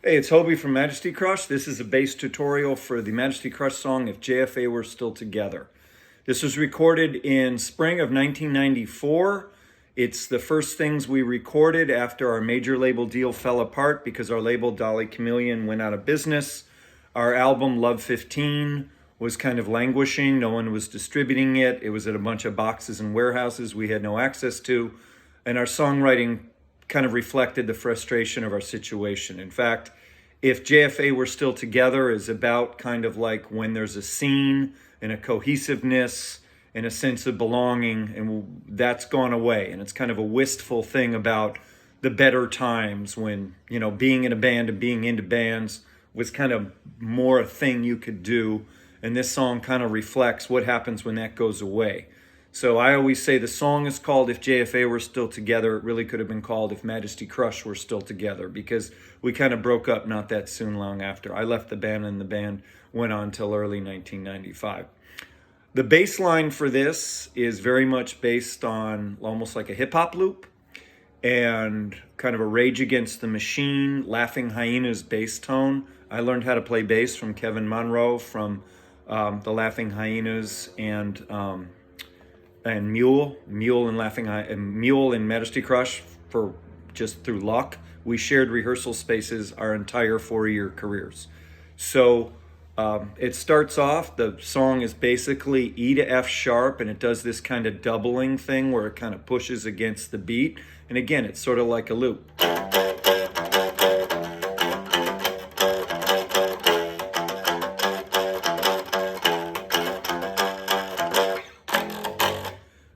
Hey, it's Hobie from Majesty Crush. This is a bass tutorial for the Majesty Crush song If JFA Were Still Together. This was recorded in spring of 1994. It's the first things we recorded after our major label deal fell apart because our label Dolly Chameleon went out of business. Our album Love 15 was kind of languishing. No one was distributing it. It was at a bunch of boxes and warehouses we had no access to. And our songwriting kind of reflected the frustration of our situation. In fact, If JFA Were Still Together is about kind of like when there's a scene and a cohesiveness and a sense of belonging, and that's gone away. And it's kind of a wistful thing about the better times when, you know, being in a band and being into bands was kind of more a thing you could do. And this song kind of reflects what happens when that goes away. So I always say the song is called If JFA Were Still Together. It really could have been called If Majesty Crush Were Still Together, because we kind of broke up not that soon long after. I left the band and the band went on till early 1995. The bass line for this is very much based on almost like a hip hop loop and kind of a Rage Against the Machine, Laughing Hyenas bass tone. I learned how to play bass from Kevin Monroe from the Laughing Hyenas and Mule and Majesty Crush for just through luck. We shared rehearsal spaces our entire 4-year careers. So it starts off, the song is basically E to F sharp, and it does this kind of doubling thing where it kind of pushes against the beat. And again, it's sort of like a loop.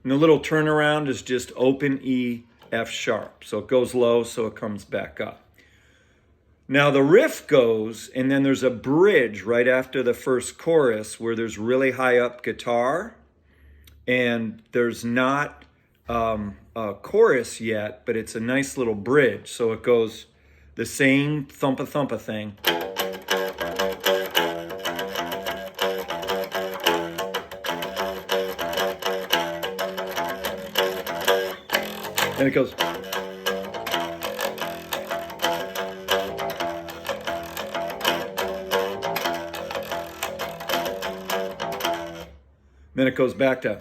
And the little turnaround is just open E, F sharp. So it goes low, so it comes back up. Now the riff goes, and then there's a bridge right after the first chorus where there's really high up guitar, and there's not a chorus yet, but it's a nice little bridge. So it goes the same thumpa-thumpa thing. Then it goes. Then it goes back to.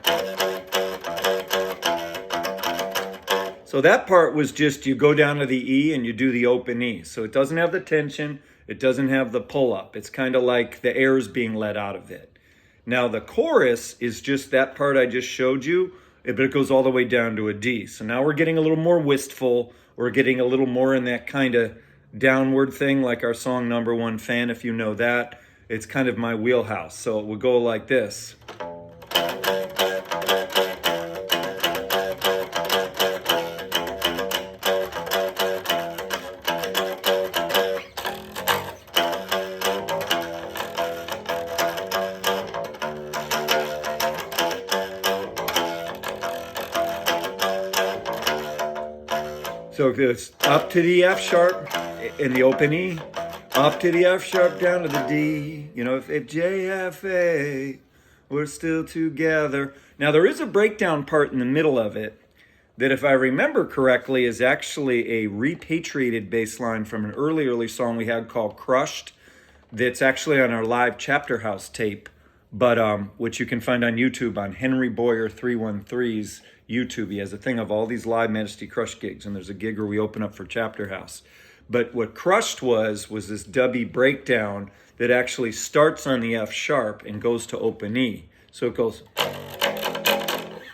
So that part was just you go down to the E and you do the open E. So it doesn't have the tension. It doesn't have the pull up. It's kind of like the air is being let out of it. Now the chorus is just that part I just showed you, but it goes all the way down to a D. So now we're getting a little more wistful. We're getting a little more in that kind of downward thing, like our song Number One Fan, if you know that. It's kind of my wheelhouse. So it would go like this. So it goes up to the F sharp in the open E, up to the F sharp, down to the D. You know, if JFA were still together. Now there is a breakdown part in the middle of it that, if I remember correctly, is actually a repatriated bass line from an early song we had called Crushed. That's actually on our live Chapter House tape, but which you can find on YouTube on Henry Boyer 313's YouTube. He has a thing of all these live Majesty Crush gigs, and there's a gig where we open up for Chapter House. But what Crushed was this dubby breakdown that actually starts on the F sharp and goes to open E. So it goes,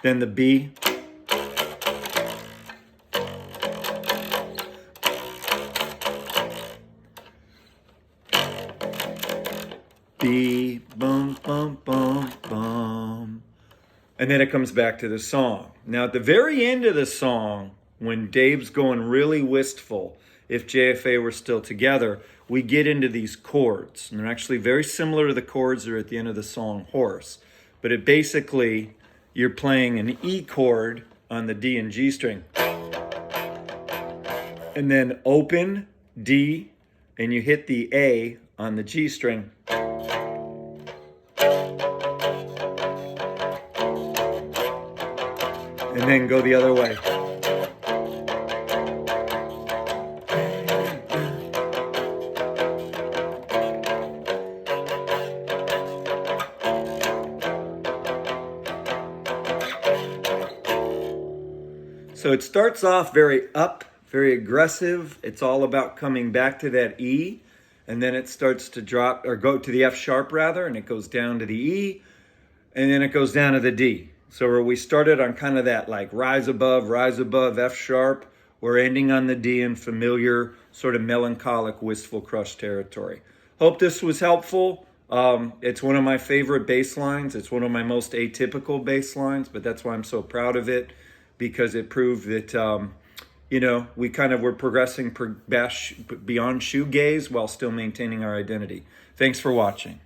then the B, B, bum, bum, bum, bum. And then it comes back to the song. Now at the very end of the song, when Dave's going really wistful, If JFA Were Still Together, we get into these chords. And they're actually very similar to the chords that are at the end of the song Horse. But it basically, you're playing an E chord on the D and G string. And then open D, and you hit the A on the G string. And then go the other way. So it starts off very up, very aggressive. It's all about coming back to that E, and then it starts to drop, or go to the F sharp rather, and it goes down to the E, and then it goes down to the D. So where we started on kind of that like rise above, F sharp, we're ending on the D in familiar, sort of melancholic, wistful crush territory. Hope this was helpful. It's one of my favorite bass lines. It's one of my most atypical bass lines, but that's why I'm so proud of it, because it proved that, you know, we kind of were progressing beyond shoegaze while still maintaining our identity. Thanks for watching.